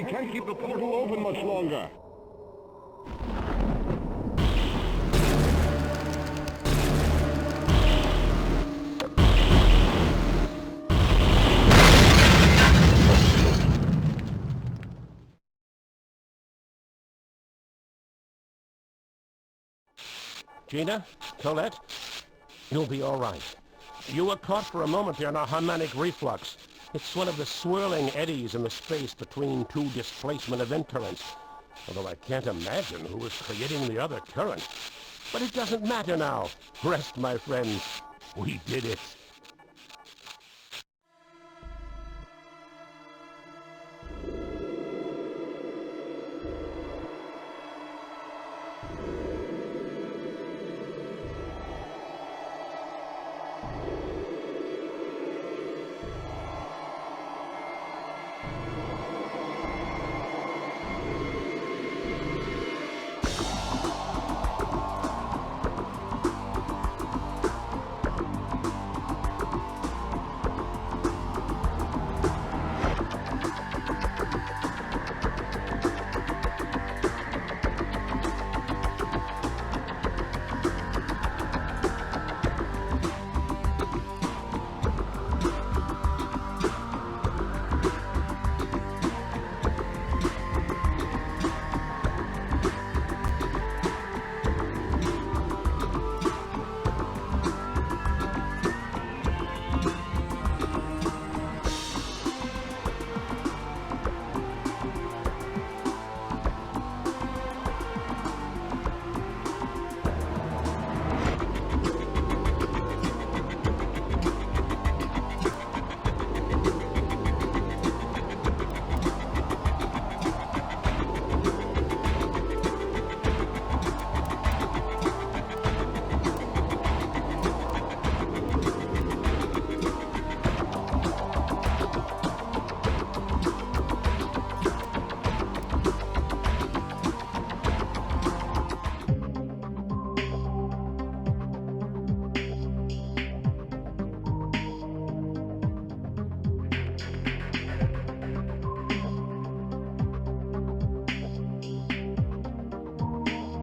can't keep the portal open much longer. Gina? Colette? You'll be all right. You were caught for a moment there in a harmonic reflux. It's one of the swirling eddies in the space between two displacement event currents. Although I can't imagine who was creating the other current. But it doesn't matter now. Rest, my friends. We did it.